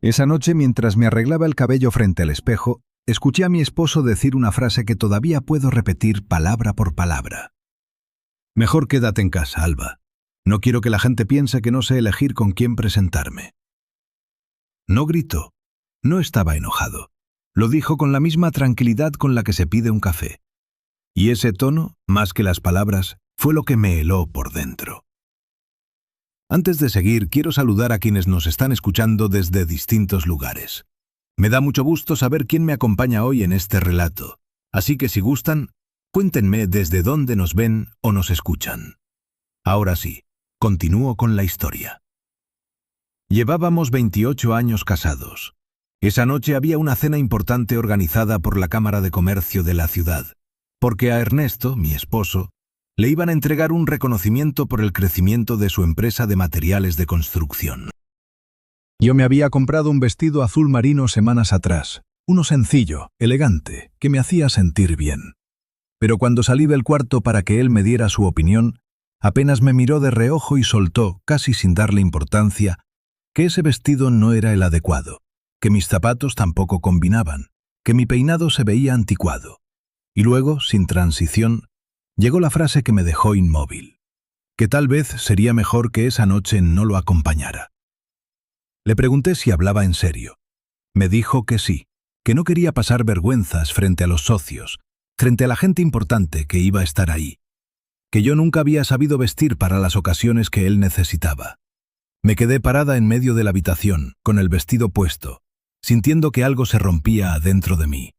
Esa noche, mientras me arreglaba el cabello frente al espejo, escuché a mi esposo decir una frase que todavía puedo repetir palabra por palabra. Mejor quédate en casa, Alba. No quiero que la gente piense que no sé elegir con quién presentarme. No gritó. No estaba enojado. Lo dijo con la misma tranquilidad con la que se pide un café. Y ese tono, más que las palabras, fue lo que me heló por dentro. Antes de seguir, quiero saludar a quienes nos están escuchando desde distintos lugares. Me da mucho gusto saber quién me acompaña hoy en este relato, así que si gustan, cuéntenme desde dónde nos ven o nos escuchan. Ahora sí, continúo con la historia. Llevábamos 28 años casados. Esa noche había una cena importante organizada por la Cámara de Comercio de la ciudad, porque a Ernesto, mi esposo, le iban a entregar un reconocimiento por el crecimiento de su empresa de materiales de construcción. Yo me había comprado un vestido azul marino semanas atrás, uno sencillo, elegante, que me hacía sentir bien. Pero cuando salí del cuarto para que él me diera su opinión, apenas me miró de reojo y soltó, casi sin darle importancia, que ese vestido no era el adecuado, que mis zapatos tampoco combinaban, que mi peinado se veía anticuado. Y luego, sin transición, llegó la frase que me dejó inmóvil, que tal vez sería mejor que esa noche no lo acompañara. Le pregunté si hablaba en serio. Me dijo que sí, que no quería pasar vergüenzas frente a los socios, frente a la gente importante que iba a estar ahí, que yo nunca había sabido vestir para las ocasiones que él necesitaba. Me quedé parada en medio de la habitación, con el vestido puesto, sintiendo que algo se rompía adentro de mí,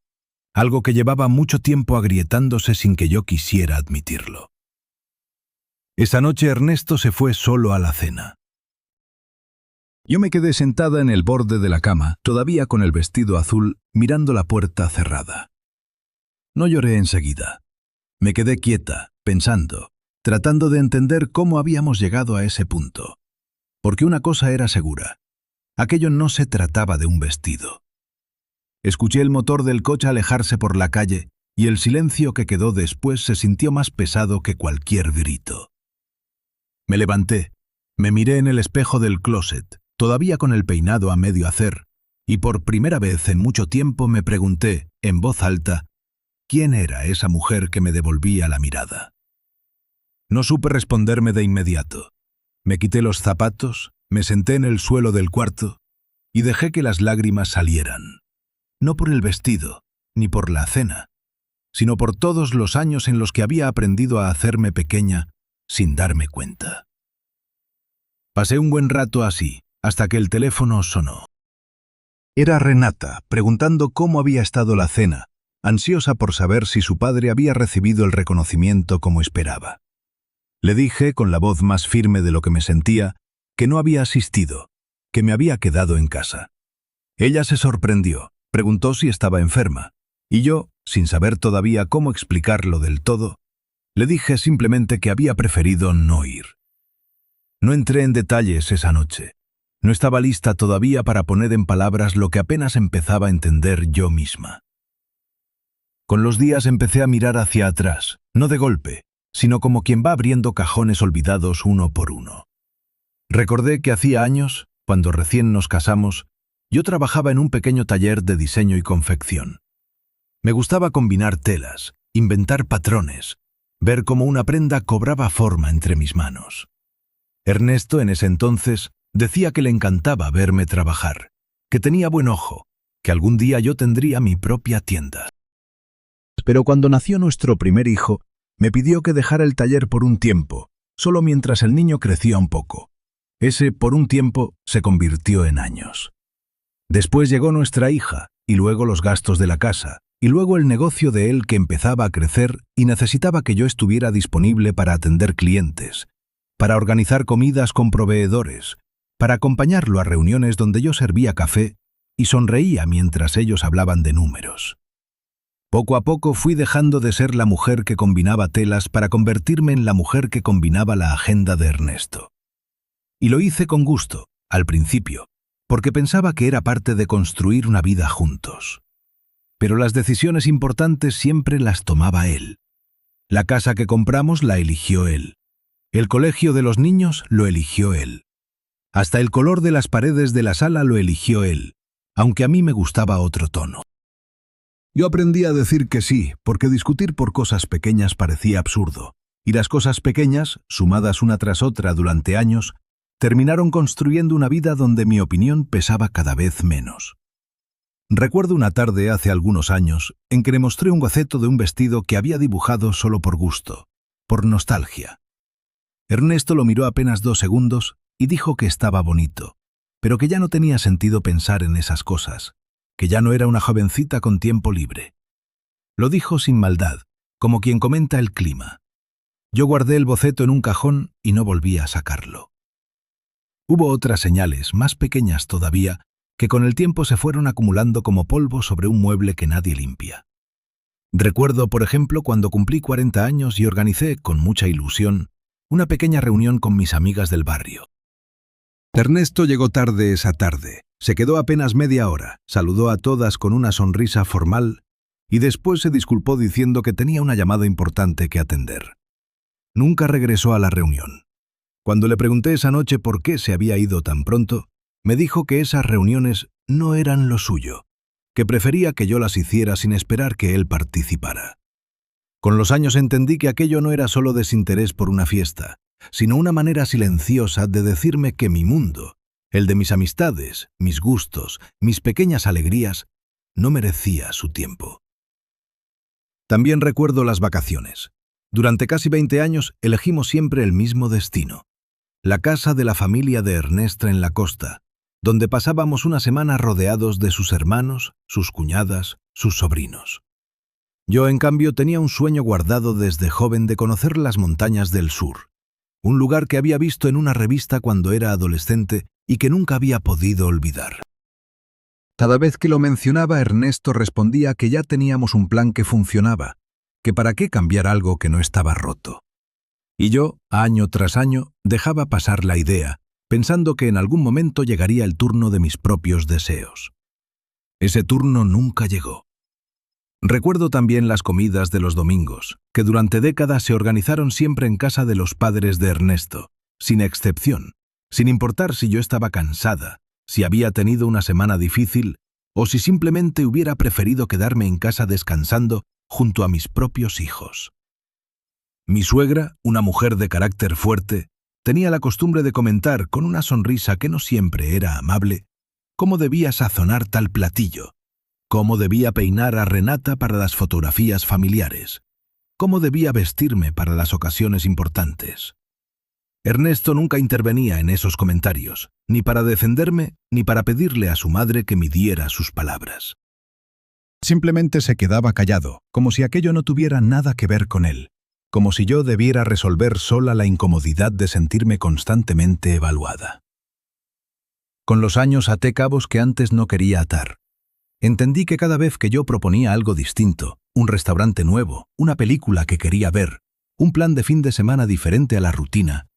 algo que llevaba mucho tiempo agrietándose sin que yo quisiera admitirlo. Esa noche Ernesto se fue solo a la cena. Yo me quedé sentada en el borde de la cama, todavía con el vestido azul, mirando la puerta cerrada. No lloré enseguida. Me quedé quieta, pensando, tratando de entender cómo habíamos llegado a ese punto. Porque una cosa era segura. Aquello no se trataba de un vestido. Escuché el motor del coche alejarse por la calle y el silencio que quedó después se sintió más pesado que cualquier grito. Me levanté, me miré en el espejo del closet, todavía con el peinado a medio hacer, y por primera vez en mucho tiempo me pregunté, en voz alta, ¿quién era esa mujer que me devolvía la mirada? No supe responderme de inmediato. Me quité los zapatos, me senté en el suelo del cuarto y dejé que las lágrimas salieran. No por el vestido, ni por la cena, sino por todos los años en los que había aprendido a hacerme pequeña sin darme cuenta. Pasé un buen rato así, hasta que el teléfono sonó. Era Renata, preguntando cómo había estado la cena, ansiosa por saber si su padre había recibido el reconocimiento como esperaba. Le dije, con la voz más firme de lo que me sentía, que no había asistido, que me había quedado en casa. Ella se sorprendió, preguntó si estaba enferma, y yo, sin saber todavía cómo explicarlo del todo, le dije simplemente que había preferido no ir. No entré en detalles esa noche. No estaba lista todavía para poner en palabras lo que apenas empezaba a entender yo misma. Con los días empecé a mirar hacia atrás, no de golpe, sino como quien va abriendo cajones olvidados uno por uno. Recordé que hacía años, cuando recién nos casamos, yo trabajaba en un pequeño taller de diseño y confección. Me gustaba combinar telas, inventar patrones, ver cómo una prenda cobraba forma entre mis manos. Ernesto, en ese entonces, decía que le encantaba verme trabajar, que tenía buen ojo, que algún día yo tendría mi propia tienda. Pero cuando nació nuestro primer hijo, me pidió que dejara el taller por un tiempo, solo mientras el niño crecía un poco. Ese por un tiempo se convirtió en años. Después llegó nuestra hija, y luego los gastos de la casa, y luego el negocio de él que empezaba a crecer y necesitaba que yo estuviera disponible para atender clientes, para organizar comidas con proveedores, para acompañarlo a reuniones donde yo servía café y sonreía mientras ellos hablaban de números. Poco a poco fui dejando de ser la mujer que combinaba telas para convertirme en la mujer que combinaba la agenda de Ernesto. Y lo hice con gusto, al principio, porque pensaba que era parte de construir una vida juntos. Pero las decisiones importantes siempre las tomaba él. La casa que compramos la eligió él. El colegio de los niños lo eligió él. Hasta el color de las paredes de la sala lo eligió él, aunque a mí me gustaba otro tono. Yo aprendí a decir que sí, porque discutir por cosas pequeñas parecía absurdo, y las cosas pequeñas, sumadas una tras otra durante años, terminaron construyendo una vida donde mi opinión pesaba cada vez menos. Recuerdo una tarde hace algunos años en que le mostré un boceto de un vestido que había dibujado solo por gusto, por nostalgia. Ernesto lo miró apenas 2 segundos y dijo que estaba bonito, pero que ya no tenía sentido pensar en esas cosas, que ya no era una jovencita con tiempo libre. Lo dijo sin maldad, como quien comenta el clima. Yo guardé el boceto en un cajón y no volví a sacarlo. Hubo otras señales, más pequeñas todavía, que con el tiempo se fueron acumulando como polvo sobre un mueble que nadie limpia. Recuerdo, por ejemplo, cuando cumplí 40 años y organicé, con mucha ilusión, una pequeña reunión con mis amigas del barrio. Ernesto llegó tarde esa tarde, se quedó apenas media hora, saludó a todas con una sonrisa formal y después se disculpó diciendo que tenía una llamada importante que atender. Nunca regresó a la reunión. Cuando le pregunté esa noche por qué se había ido tan pronto, me dijo que esas reuniones no eran lo suyo, que prefería que yo las hiciera sin esperar que él participara. Con los años entendí que aquello no era solo desinterés por una fiesta, sino una manera silenciosa de decirme que mi mundo, el de mis amistades, mis gustos, mis pequeñas alegrías, no merecía su tiempo. También recuerdo las vacaciones. Durante casi 20 años elegimos siempre el mismo destino, la casa de la familia de Ernesto en la costa, donde pasábamos una semana rodeados de sus hermanos, sus cuñadas, sus sobrinos. Yo, en cambio, tenía un sueño guardado desde joven de conocer las montañas del sur, un lugar que había visto en una revista cuando era adolescente y que nunca había podido olvidar. Cada vez que lo mencionaba, Ernesto respondía que ya teníamos un plan que funcionaba, que para qué cambiar algo que no estaba roto. Y yo, año tras año, dejaba pasar la idea, pensando que en algún momento llegaría el turno de mis propios deseos. Ese turno nunca llegó. Recuerdo también las comidas de los domingos, que durante décadas se organizaron siempre en casa de los padres de Ernesto, sin excepción, sin importar si yo estaba cansada, si había tenido una semana difícil o si simplemente hubiera preferido quedarme en casa descansando junto a mis propios hijos. Mi suegra, una mujer de carácter fuerte, tenía la costumbre de comentar con una sonrisa que no siempre era amable cómo debía sazonar tal platillo, cómo debía peinar a Renata para las fotografías familiares, cómo debía vestirme para las ocasiones importantes. Ernesto nunca intervenía en esos comentarios, ni para defenderme ni para pedirle a su madre que midiera sus palabras. Simplemente se quedaba callado, como si aquello no tuviera nada que ver con él, como si yo debiera resolver sola la incomodidad de sentirme constantemente evaluada. Con los años até cabos que antes no quería atar. Entendí que cada vez que yo proponía algo distinto, un restaurante nuevo, una película que quería ver, un plan de fin de semana diferente a la rutina,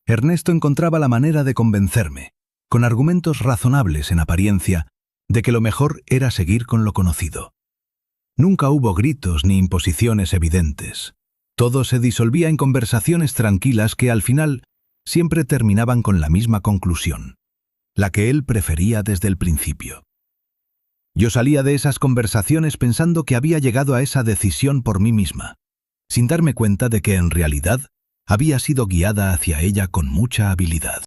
Ernesto encontraba la manera de convencerme, con argumentos razonables en apariencia, de que lo mejor era seguir con lo conocido. Nunca hubo gritos ni imposiciones evidentes. Todo se disolvía en conversaciones tranquilas que al final siempre terminaban con la misma conclusión, la que él prefería desde el principio. Yo salía de esas conversaciones pensando que había llegado a esa decisión por mí misma, sin darme cuenta de que en realidad había sido guiada hacia ella con mucha habilidad.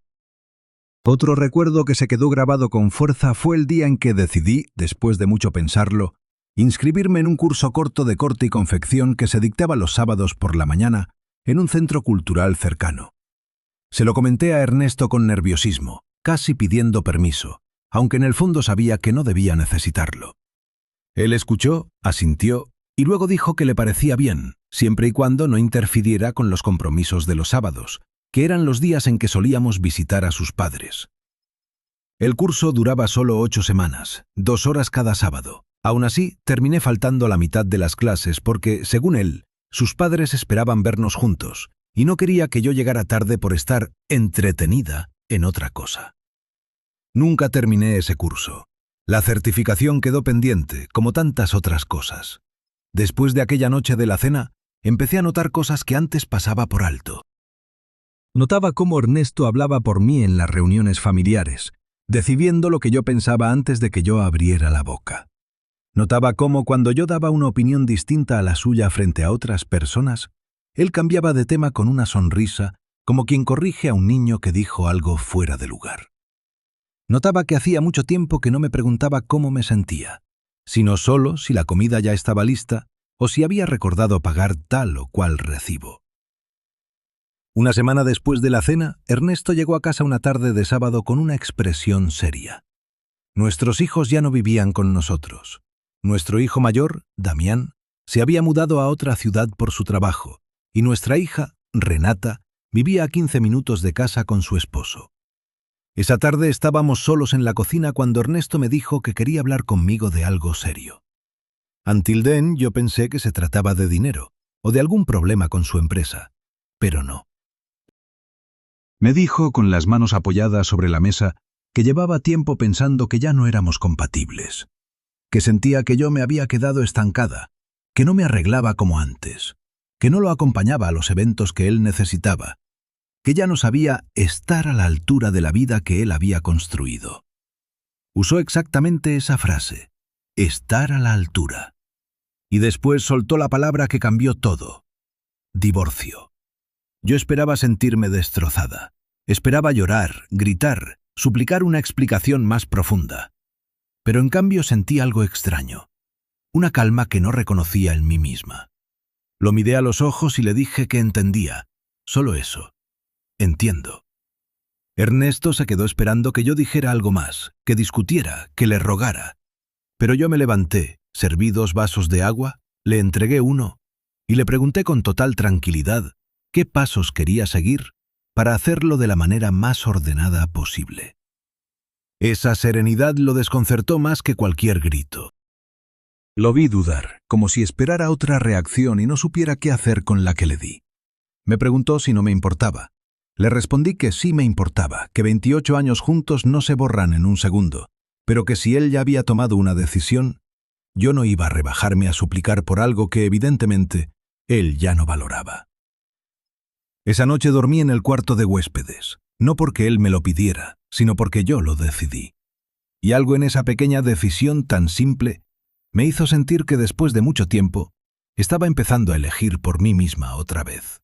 Otro recuerdo que se quedó grabado con fuerza fue el día en que decidí, después de mucho pensarlo, inscribirme en un curso corto de corte y confección que se dictaba los sábados por la mañana en un centro cultural cercano. Se lo comenté a Ernesto con nerviosismo, casi pidiendo permiso, aunque en el fondo sabía que no debía necesitarlo. Él escuchó, asintió y luego dijo que le parecía bien, siempre y cuando no interfiriera con los compromisos de los sábados, que eran los días en que solíamos visitar a sus padres. El curso duraba solo 8 semanas, 2 horas cada sábado. Aún así, terminé faltando la mitad de las clases porque, según él, sus padres esperaban vernos juntos, y no quería que yo llegara tarde por estar entretenida en otra cosa. Nunca terminé ese curso. La certificación quedó pendiente, como tantas otras cosas. Después de aquella noche de la cena, empecé a notar cosas que antes pasaba por alto. Notaba cómo Ernesto hablaba por mí en las reuniones familiares, decidiendo lo que yo pensaba antes de que yo abriera la boca. Notaba cómo cuando yo daba una opinión distinta a la suya frente a otras personas, él cambiaba de tema con una sonrisa, como quien corrige a un niño que dijo algo fuera de lugar. Notaba que hacía mucho tiempo que no me preguntaba cómo me sentía, sino solo si la comida ya estaba lista o si había recordado pagar tal o cual recibo. Una semana después de la cena, Ernesto llegó a casa una tarde de sábado con una expresión seria. Nuestros hijos ya no vivían con nosotros. Nuestro hijo mayor, Damián, se había mudado a otra ciudad por su trabajo, y nuestra hija, Renata, vivía a 15 minutos de casa con su esposo. Esa tarde estábamos solos en la cocina cuando Ernesto me dijo que quería hablar conmigo de algo serio. Until then, yo pensé que se trataba de dinero, o de algún problema con su empresa, pero no. Me dijo, con las manos apoyadas sobre la mesa, que llevaba tiempo pensando que ya no éramos compatibles, que sentía que yo me había quedado estancada, que no me arreglaba como antes, que no lo acompañaba a los eventos que él necesitaba, que ya no sabía estar a la altura de la vida que él había construido. Usó exactamente esa frase, estar a la altura. Y después soltó la palabra que cambió todo, divorcio. Yo esperaba sentirme destrozada. Esperaba llorar, gritar, suplicar una explicación más profunda. Pero en cambio sentí algo extraño, una calma que no reconocía en mí misma. Lo miré a los ojos y le dije que entendía, solo eso. Entiendo. Ernesto se quedó esperando que yo dijera algo más, que discutiera, que le rogara. Pero yo me levanté, serví 2 vasos de agua, le entregué uno y le pregunté con total tranquilidad qué pasos quería seguir para hacerlo de la manera más ordenada posible. Esa serenidad lo desconcertó más que cualquier grito. Lo vi dudar, como si esperara otra reacción y no supiera qué hacer con la que le di. Me preguntó si no me importaba. Le respondí que sí me importaba, que 28 años juntos no se borran en un segundo, pero que si él ya había tomado una decisión, yo no iba a rebajarme a suplicar por algo que evidentemente él ya no valoraba. Esa noche dormí en el cuarto de huéspedes, no porque él me lo pidiera, sino porque yo lo decidí. Y algo en esa pequeña decisión tan simple me hizo sentir que después de mucho tiempo estaba empezando a elegir por mí misma otra vez.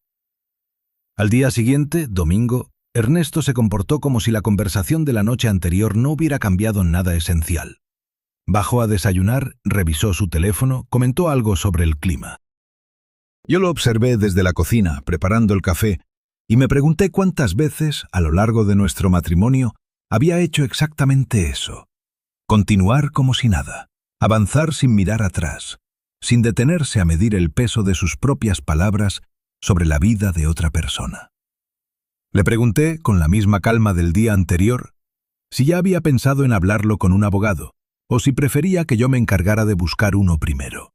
Al día siguiente, domingo, Ernesto se comportó como si la conversación de la noche anterior no hubiera cambiado nada esencial. Bajó a desayunar, revisó su teléfono, comentó algo sobre el clima. Yo lo observé desde la cocina, preparando el café, y me pregunté cuántas veces, a lo largo de nuestro matrimonio, había hecho exactamente eso. Continuar como si nada, avanzar sin mirar atrás, sin detenerse a medir el peso de sus propias palabras sobre la vida de otra persona. Le pregunté, con la misma calma del día anterior, si ya había pensado en hablarlo con un abogado, o si prefería que yo me encargara de buscar uno primero.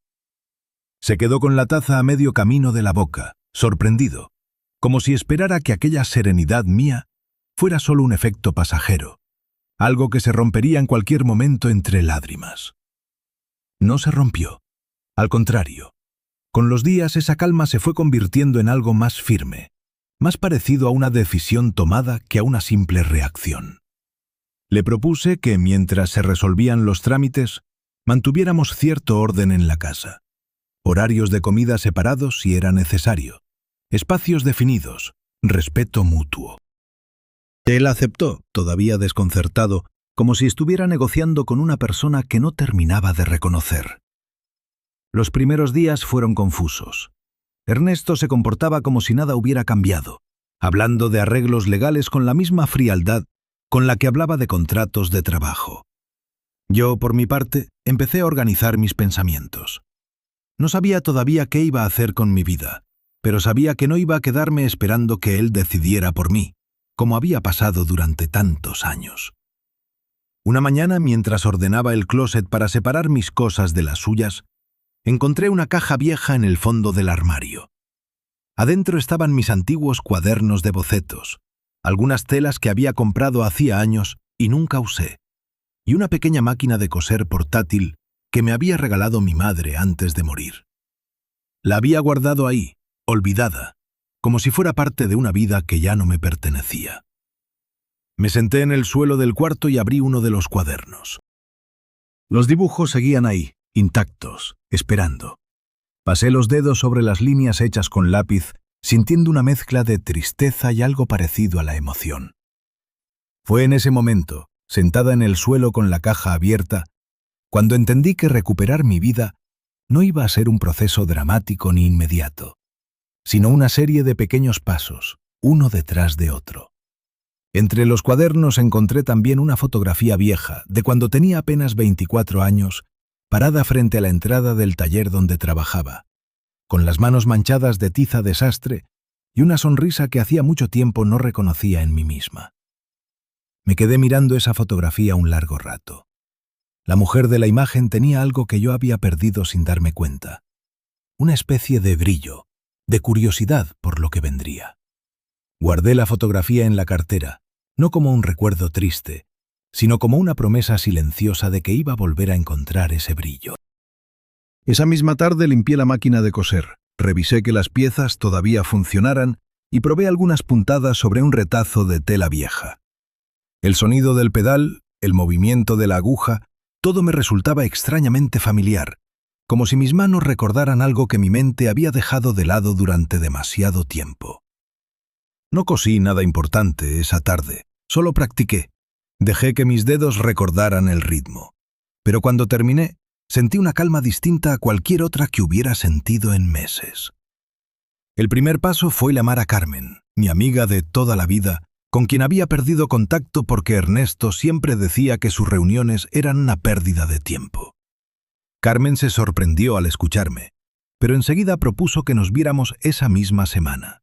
Se quedó con la taza a medio camino de la boca, sorprendido, como si esperara que aquella serenidad mía fuera solo un efecto pasajero, algo que se rompería en cualquier momento entre lágrimas. No se rompió. Al contrario, con los días esa calma se fue convirtiendo en algo más firme, más parecido a una decisión tomada que a una simple reacción. Le propuse que, mientras se resolvían los trámites, mantuviéramos cierto orden en la casa. Horarios de comida separados si era necesario, espacios definidos, respeto mutuo. Él aceptó, todavía desconcertado, como si estuviera negociando con una persona que no terminaba de reconocer. Los primeros días fueron confusos. Ernesto se comportaba como si nada hubiera cambiado, hablando de arreglos legales con la misma frialdad con la que hablaba de contratos de trabajo. Yo, por mi parte, empecé a organizar mis pensamientos. No sabía todavía qué iba a hacer con mi vida, pero sabía que no iba a quedarme esperando que él decidiera por mí, como había pasado durante tantos años. Una mañana, mientras ordenaba el closet para separar mis cosas de las suyas, encontré una caja vieja en el fondo del armario. Adentro estaban mis antiguos cuadernos de bocetos, algunas telas que había comprado hacía años y nunca usé, y una pequeña máquina de coser portátil que me había regalado mi madre antes de morir. La había guardado ahí, olvidada, como si fuera parte de una vida que ya no me pertenecía. Me senté en el suelo del cuarto y abrí uno de los cuadernos. Los dibujos seguían ahí, intactos, esperando. Pasé los dedos sobre las líneas hechas con lápiz, sintiendo una mezcla de tristeza y algo parecido a la emoción. Fue en ese momento, sentada en el suelo con la caja abierta, cuando entendí que recuperar mi vida no iba a ser un proceso dramático ni inmediato, sino una serie de pequeños pasos, uno detrás de otro. Entre los cuadernos encontré también una fotografía vieja, de cuando tenía apenas 24 años, parada frente a la entrada del taller donde trabajaba, con las manos manchadas de tiza de sastre y una sonrisa que hacía mucho tiempo no reconocía en mí misma. Me quedé mirando esa fotografía un largo rato. La mujer de la imagen tenía algo que yo había perdido sin darme cuenta, una especie de brillo, de curiosidad por lo que vendría. Guardé la fotografía en la cartera, no como un recuerdo triste, sino como una promesa silenciosa de que iba a volver a encontrar ese brillo. Esa misma tarde limpié la máquina de coser, revisé que las piezas todavía funcionaran y probé algunas puntadas sobre un retazo de tela vieja. El sonido del pedal, el movimiento de la aguja, todo me resultaba extrañamente familiar, como si mis manos recordaran algo que mi mente había dejado de lado durante demasiado tiempo. No cosí nada importante esa tarde, solo practiqué. Dejé que mis dedos recordaran el ritmo. Pero cuando terminé, sentí una calma distinta a cualquier otra que hubiera sentido en meses. El primer paso fue llamar a Carmen, mi amiga de toda la vida, con quien había perdido contacto porque Ernesto siempre decía que sus reuniones eran una pérdida de tiempo. Carmen se sorprendió al escucharme, pero enseguida propuso que nos viéramos esa misma semana.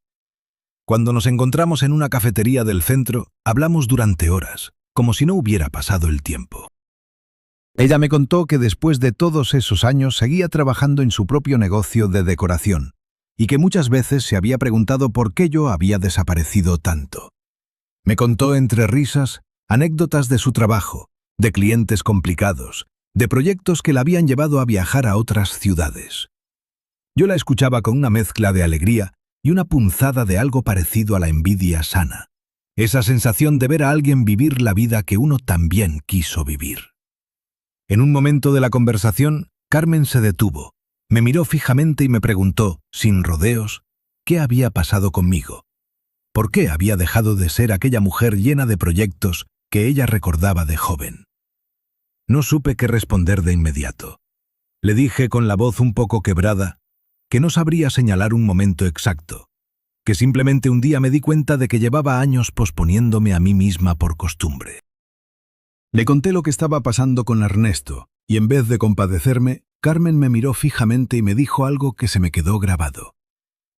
Cuando nos encontramos en una cafetería del centro, hablamos durante horas, como si no hubiera pasado el tiempo. Ella me contó que después de todos esos años seguía trabajando en su propio negocio de decoración y que muchas veces se había preguntado por qué yo había desaparecido tanto. Me contó entre risas anécdotas de su trabajo, de clientes complicados, de proyectos que la habían llevado a viajar a otras ciudades. Yo la escuchaba con una mezcla de alegría y una punzada de algo parecido a la envidia sana, esa sensación de ver a alguien vivir la vida que uno también quiso vivir. En un momento de la conversación, Carmen se detuvo, me miró fijamente y me preguntó, sin rodeos, qué había pasado conmigo. ¿Por qué había dejado de ser aquella mujer llena de proyectos que ella recordaba de joven? No supe qué responder de inmediato. Le dije con la voz un poco quebrada que no sabría señalar un momento exacto, que simplemente un día me di cuenta de que llevaba años posponiéndome a mí misma por costumbre. Le conté lo que estaba pasando con Ernesto, y en vez de compadecerme, Carmen me miró fijamente y me dijo algo que se me quedó grabado,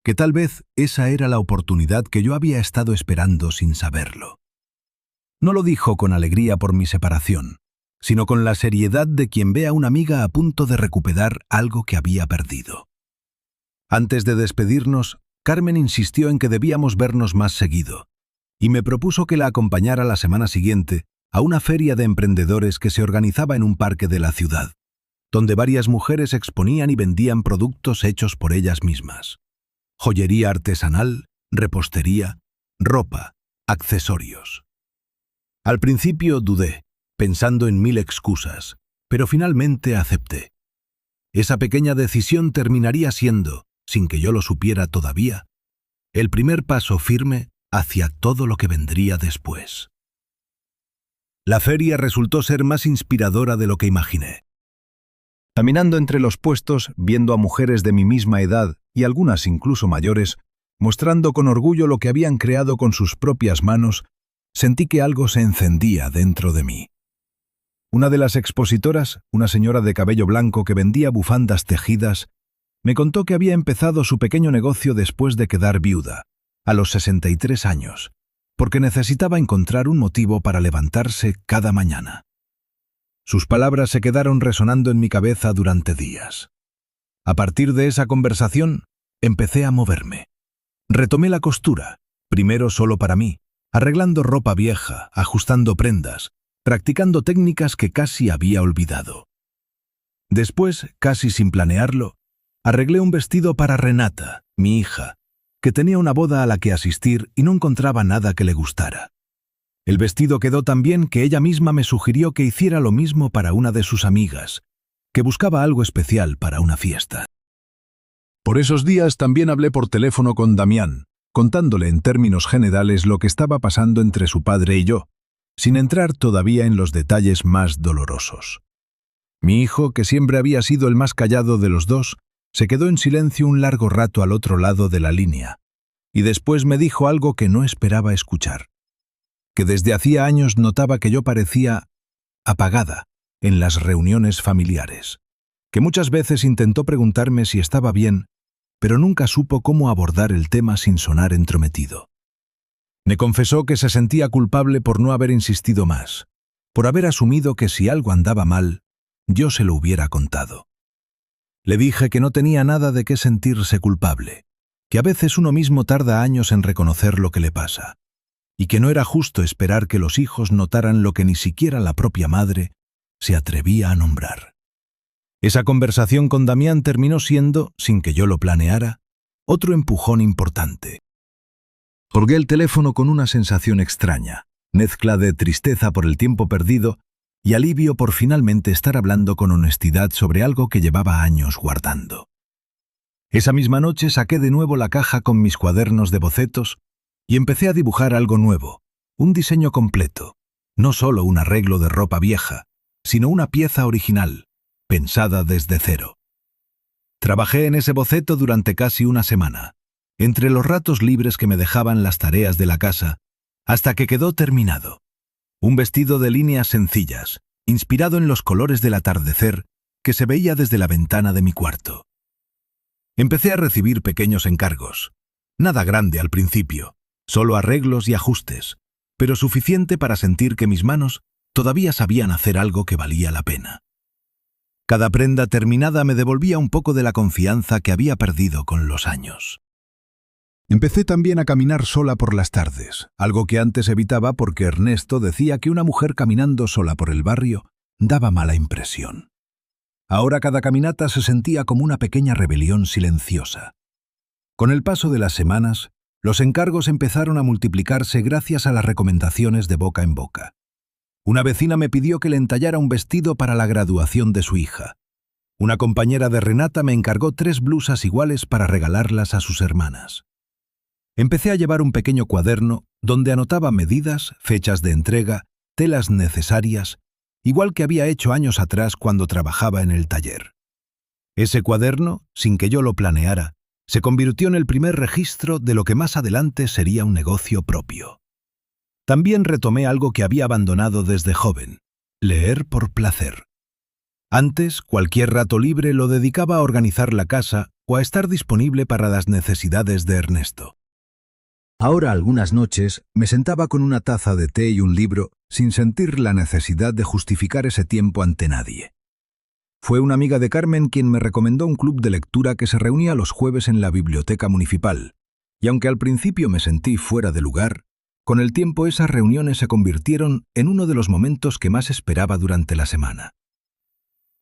que tal vez esa era la oportunidad que yo había estado esperando sin saberlo. No lo dijo con alegría por mi separación, sino con la seriedad de quien ve a una amiga a punto de recuperar algo que había perdido. Antes de despedirnos, Carmen insistió en que debíamos vernos más seguido, y me propuso que la acompañara la semana siguiente a una feria de emprendedores que se organizaba en un parque de la ciudad, donde varias mujeres exponían y vendían productos hechos por ellas mismas. Joyería artesanal, repostería, ropa, accesorios. Al principio dudé, pensando en 1000 excusas, pero finalmente acepté. Esa pequeña decisión terminaría siendo, sin que yo lo supiera todavía, el primer paso firme hacia todo lo que vendría después. La feria resultó ser más inspiradora de lo que imaginé. Caminando entre los puestos, viendo a mujeres de mi misma edad y algunas incluso mayores, mostrando con orgullo lo que habían creado con sus propias manos, sentí que algo se encendía dentro de mí. Una de las expositoras, una señora de cabello blanco que vendía bufandas tejidas, me contó que había empezado su pequeño negocio después de quedar viuda, a los 63 años, porque necesitaba encontrar un motivo para levantarse cada mañana. Sus palabras se quedaron resonando en mi cabeza durante días. A partir de esa conversación, empecé a moverme. Retomé la costura, primero solo para mí, arreglando ropa vieja, ajustando prendas, practicando técnicas que casi había olvidado. Después, casi sin planearlo, arreglé un vestido para Renata, mi hija, que tenía una boda a la que asistir y no encontraba nada que le gustara. El vestido quedó tan bien que ella misma me sugirió que hiciera lo mismo para una de sus amigas, que buscaba algo especial para una fiesta. Por esos días también hablé por teléfono con Damián, contándole en términos generales lo que estaba pasando entre su padre y yo, sin entrar todavía en los detalles más dolorosos. Mi hijo, que siempre había sido el más callado de los dos, se quedó en silencio un largo rato al otro lado de la línea, y después me dijo algo que no esperaba escuchar, que desde hacía años notaba que yo parecía apagada en las reuniones familiares, que muchas veces intentó preguntarme si estaba bien, pero nunca supo cómo abordar el tema sin sonar entrometido. Me confesó que se sentía culpable por no haber insistido más, por haber asumido que si algo andaba mal, yo se lo hubiera contado. Le dije que no tenía nada de qué sentirse culpable, que a veces uno mismo tarda años en reconocer lo que le pasa, y que no era justo esperar que los hijos notaran lo que ni siquiera la propia madre se atrevía a nombrar. Esa conversación con Damián terminó siendo, sin que yo lo planeara, otro empujón importante. Colgué el teléfono con una sensación extraña, mezcla de tristeza por el tiempo perdido y alivio por finalmente estar hablando con honestidad sobre algo que llevaba años guardando. Esa misma noche saqué de nuevo la caja con mis cuadernos de bocetos y empecé a dibujar algo nuevo, un diseño completo, no solo un arreglo de ropa vieja, sino una pieza original, pensada desde cero. Trabajé en ese boceto durante casi una semana, entre los ratos libres que me dejaban las tareas de la casa, hasta que quedó terminado. Un vestido de líneas sencillas, inspirado en los colores del atardecer que se veía desde la ventana de mi cuarto. Empecé a recibir pequeños encargos. Nada grande al principio, solo arreglos y ajustes, pero suficiente para sentir que mis manos todavía sabían hacer algo que valía la pena. Cada prenda terminada me devolvía un poco de la confianza que había perdido con los años. Empecé también a caminar sola por las tardes, algo que antes evitaba porque Ernesto decía que una mujer caminando sola por el barrio daba mala impresión. Ahora cada caminata se sentía como una pequeña rebelión silenciosa. Con el paso de las semanas, los encargos empezaron a multiplicarse gracias a las recomendaciones de boca en boca. Una vecina me pidió que le entallara un vestido para la graduación de su hija. Una compañera de Renata me encargó 3 blusas iguales para regalarlas a sus hermanas. Empecé a llevar un pequeño cuaderno donde anotaba medidas, fechas de entrega, telas necesarias, igual que había hecho años atrás cuando trabajaba en el taller. Ese cuaderno, sin que yo lo planeara, se convirtió en el primer registro de lo que más adelante sería un negocio propio. También retomé algo que había abandonado desde joven, leer por placer. Antes, cualquier rato libre lo dedicaba a organizar la casa o a estar disponible para las necesidades de Ernesto. Ahora algunas noches me sentaba con una taza de té y un libro sin sentir la necesidad de justificar ese tiempo ante nadie. Fue una amiga de Carmen quien me recomendó un club de lectura que se reunía los jueves en la biblioteca municipal, y aunque al principio me sentí fuera de lugar, con el tiempo esas reuniones se convirtieron en uno de los momentos que más esperaba durante la semana.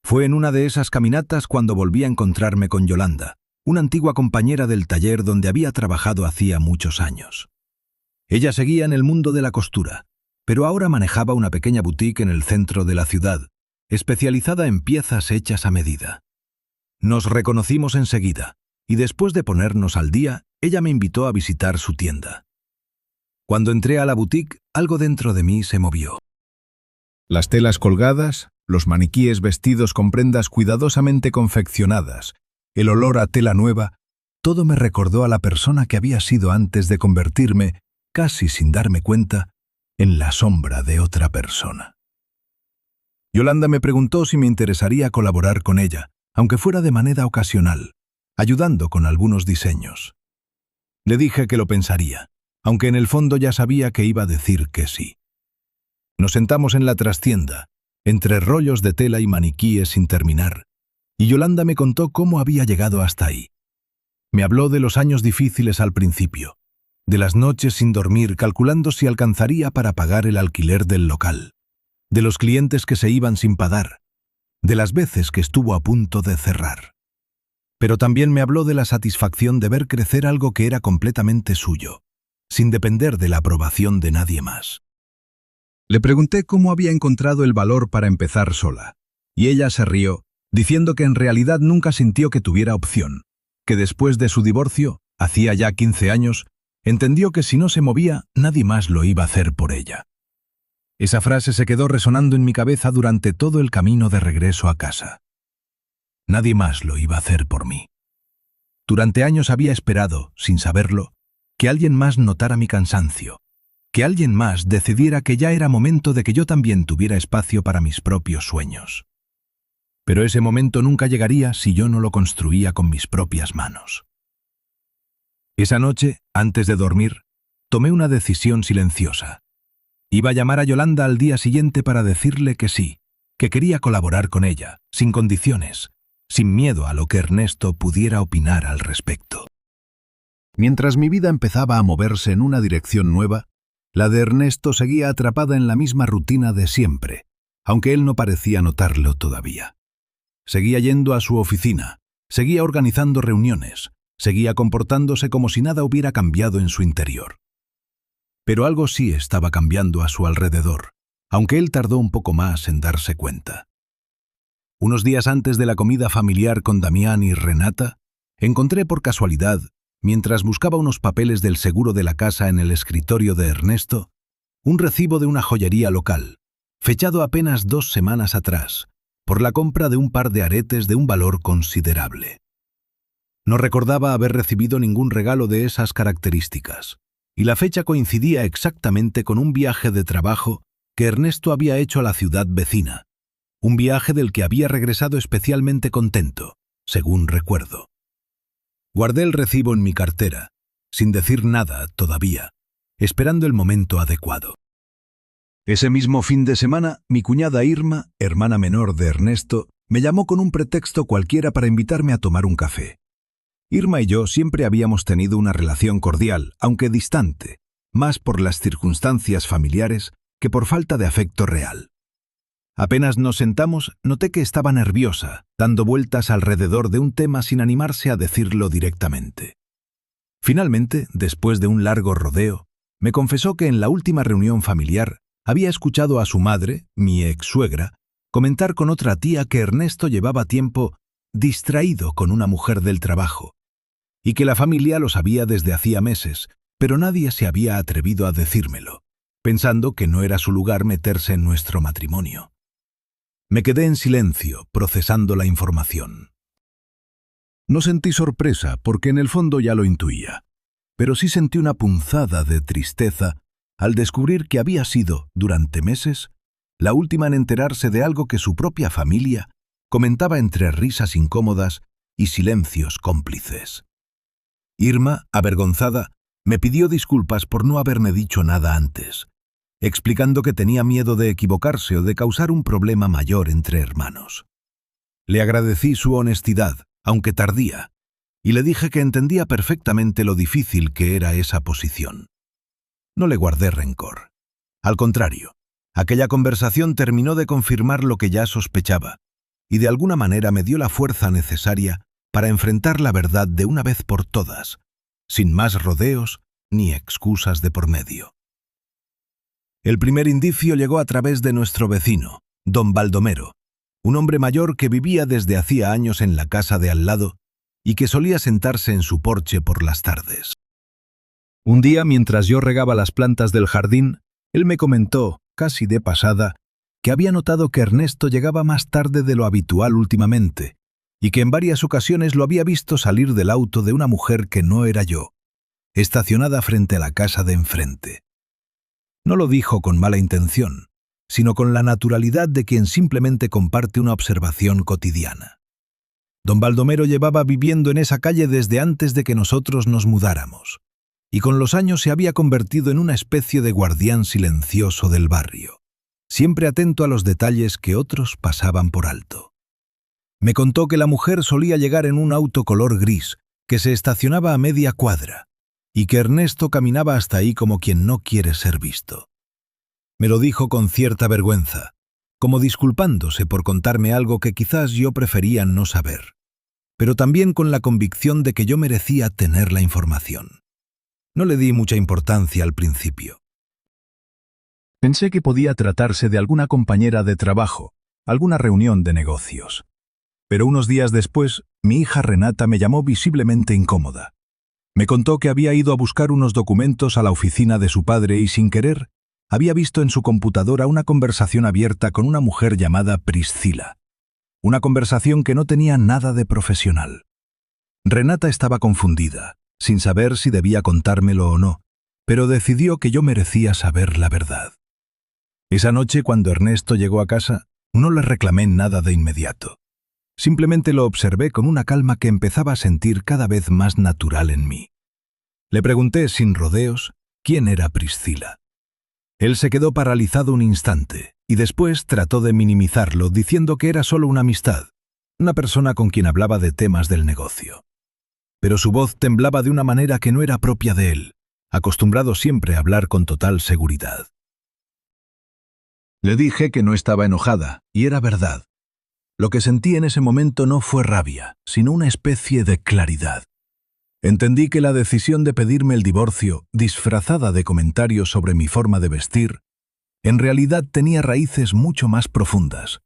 Fue en una de esas caminatas cuando volví a encontrarme con Yolanda, una antigua compañera del taller donde había trabajado hacía muchos años. Ella seguía en el mundo de la costura, pero ahora manejaba una pequeña boutique en el centro de la ciudad, especializada en piezas hechas a medida. Nos reconocimos enseguida, y después de ponernos al día, ella me invitó a visitar su tienda. Cuando entré a la boutique, algo dentro de mí se movió. Las telas colgadas, los maniquíes vestidos con prendas cuidadosamente confeccionadas, el olor a tela nueva, todo me recordó a la persona que había sido antes de convertirme, casi sin darme cuenta, en la sombra de otra persona. Yolanda me preguntó si me interesaría colaborar con ella, aunque fuera de manera ocasional, ayudando con algunos diseños. Le dije que lo pensaría, aunque en el fondo ya sabía que iba a decir que sí. Nos sentamos en la trastienda, entre rollos de tela y maniquíes sin terminar, y Yolanda me contó cómo había llegado hasta ahí. Me habló de los años difíciles al principio, de las noches sin dormir calculando si alcanzaría para pagar el alquiler del local, de los clientes que se iban sin pagar, de las veces que estuvo a punto de cerrar. Pero también me habló de la satisfacción de ver crecer algo que era completamente suyo, sin depender de la aprobación de nadie más. Le pregunté cómo había encontrado el valor para empezar sola, y ella se rió, diciendo que en realidad nunca sintió que tuviera opción, que después de su divorcio, hacía ya 15 años, entendió que si no se movía, nadie más lo iba a hacer por ella. Esa frase se quedó resonando en mi cabeza durante todo el camino de regreso a casa. Nadie más lo iba a hacer por mí. Durante años había esperado, sin saberlo, que alguien más notara mi cansancio, que alguien más decidiera que ya era momento de que yo también tuviera espacio para mis propios sueños. Pero ese momento nunca llegaría si yo no lo construía con mis propias manos. Esa noche, antes de dormir, tomé una decisión silenciosa. Iba a llamar a Yolanda al día siguiente para decirle que sí, que quería colaborar con ella, sin condiciones, sin miedo a lo que Ernesto pudiera opinar al respecto. Mientras mi vida empezaba a moverse en una dirección nueva, la de Ernesto seguía atrapada en la misma rutina de siempre, aunque él no parecía notarlo todavía. Seguía yendo a su oficina, seguía organizando reuniones, seguía comportándose como si nada hubiera cambiado en su interior. Pero algo sí estaba cambiando a su alrededor, aunque él tardó un poco más en darse cuenta. Unos días antes de la comida familiar con Damián y Renata, encontré por casualidad, mientras buscaba unos papeles del seguro de la casa en el escritorio de Ernesto, un recibo de una joyería local, fechado apenas 2 semanas atrás, por la compra de un par de aretes de un valor considerable. No recordaba haber recibido ningún regalo de esas características, y la fecha coincidía exactamente con un viaje de trabajo que Ernesto había hecho a la ciudad vecina, un viaje del que había regresado especialmente contento, según recuerdo. Guardé el recibo en mi cartera, sin decir nada todavía, esperando el momento adecuado. Ese mismo fin de semana, mi cuñada Irma, hermana menor de Ernesto, me llamó con un pretexto cualquiera para invitarme a tomar un café. Irma y yo siempre habíamos tenido una relación cordial, aunque distante, más por las circunstancias familiares que por falta de afecto real. Apenas nos sentamos, noté que estaba nerviosa, dando vueltas alrededor de un tema sin animarse a decirlo directamente. Finalmente, después de un largo rodeo, me confesó que en la última reunión familiar había escuchado a su madre, mi ex-suegra, comentar con otra tía que Ernesto llevaba tiempo distraído con una mujer del trabajo, y que la familia lo sabía desde hacía meses, pero nadie se había atrevido a decírmelo, pensando que no era su lugar meterse en nuestro matrimonio. Me quedé en silencio, procesando la información. No sentí sorpresa, porque en el fondo ya lo intuía, pero sí sentí una punzada de tristeza al descubrir que había sido, durante meses, la última en enterarse de algo que su propia familia comentaba entre risas incómodas y silencios cómplices. Irma, avergonzada, me pidió disculpas por no haberme dicho nada antes, explicando que tenía miedo de equivocarse o de causar un problema mayor entre hermanos. Le agradecí su honestidad, aunque tardía, y le dije que entendía perfectamente lo difícil que era esa posición. No le guardé rencor. Al contrario, aquella conversación terminó de confirmar lo que ya sospechaba, y de alguna manera me dio la fuerza necesaria para enfrentar la verdad de una vez por todas, sin más rodeos ni excusas de por medio. El primer indicio llegó a través de nuestro vecino, don Baldomero, un hombre mayor que vivía desde hacía años en la casa de al lado y que solía sentarse en su porche por las tardes. Un día, mientras yo regaba las plantas del jardín, él me comentó, casi de pasada, que había notado que Ernesto llegaba más tarde de lo habitual últimamente, y que en varias ocasiones lo había visto salir del auto de una mujer que no era yo, estacionada frente a la casa de enfrente. No lo dijo con mala intención, sino con la naturalidad de quien simplemente comparte una observación cotidiana. Don Baldomero llevaba viviendo en esa calle desde antes de que nosotros nos mudáramos, y con los años se había convertido en una especie de guardián silencioso del barrio, siempre atento a los detalles que otros pasaban por alto. Me contó que la mujer solía llegar en un auto color gris, que se estacionaba a media cuadra, y que Ernesto caminaba hasta ahí como quien no quiere ser visto. Me lo dijo con cierta vergüenza, como disculpándose por contarme algo que quizás yo prefería no saber. pero también con la convicción de que yo merecía tener la información. No le di mucha importancia al principio. Pensé que podía tratarse de alguna compañera de trabajo, alguna reunión de negocios. Pero unos días después, mi hija Renata me llamó visiblemente incómoda. Me contó que había ido a buscar unos documentos a la oficina de su padre y, sin querer, había visto en su computadora una conversación abierta con una mujer llamada Priscila. Una conversación que no tenía nada de profesional. Renata estaba confundida, sin saber si debía contármelo o no, pero decidió que yo merecía saber la verdad. Esa noche, cuando Ernesto llegó a casa, no le reclamé nada de inmediato. Simplemente lo observé con una calma que empezaba a sentir cada vez más natural en mí. Le pregunté sin rodeos quién era Priscila. Él se quedó paralizado un instante y después trató de minimizarlo diciendo que era solo una amistad, una persona con quien hablaba de temas del negocio. Pero su voz temblaba de una manera que no era propia de él, acostumbrado siempre a hablar con total seguridad. Le dije que no estaba enojada, y era verdad. Lo que sentí en ese momento no fue rabia, sino una especie de claridad. Entendí que la decisión de pedirme el divorcio, disfrazada de comentarios sobre mi forma de vestir, en realidad tenía raíces mucho más profundas,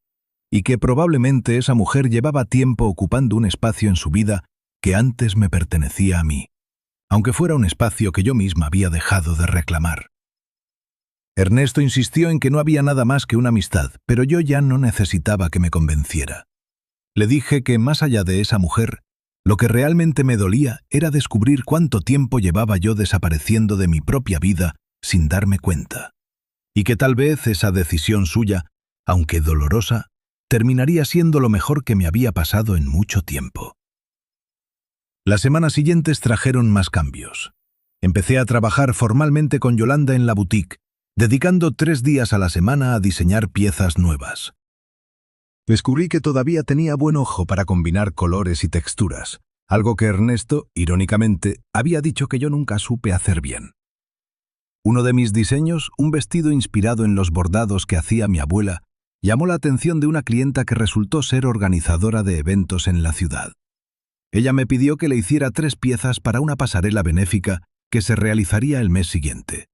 y que probablemente esa mujer llevaba tiempo ocupando un espacio en su vida que antes me pertenecía a mí, aunque fuera un espacio que yo misma había dejado de reclamar. Ernesto insistió en que no había nada más que una amistad, pero yo ya no necesitaba que me convenciera. Le dije que más allá de esa mujer, lo que realmente me dolía era descubrir cuánto tiempo llevaba yo desapareciendo de mi propia vida sin darme cuenta, y que tal vez esa decisión suya, aunque dolorosa, terminaría siendo lo mejor que me había pasado en mucho tiempo. Las semanas siguientes trajeron más cambios. Empecé a trabajar formalmente con Yolanda en la boutique, dedicando 3 días a la semana a diseñar piezas nuevas. Descubrí que todavía tenía buen ojo para combinar colores y texturas, algo que Ernesto, irónicamente, había dicho que yo nunca supe hacer bien. Uno de mis diseños, un vestido inspirado en los bordados que hacía mi abuela, llamó la atención de una clienta que resultó ser organizadora de eventos en la ciudad. Ella me pidió que le hiciera 3 piezas para una pasarela benéfica que se realizaría el mes siguiente.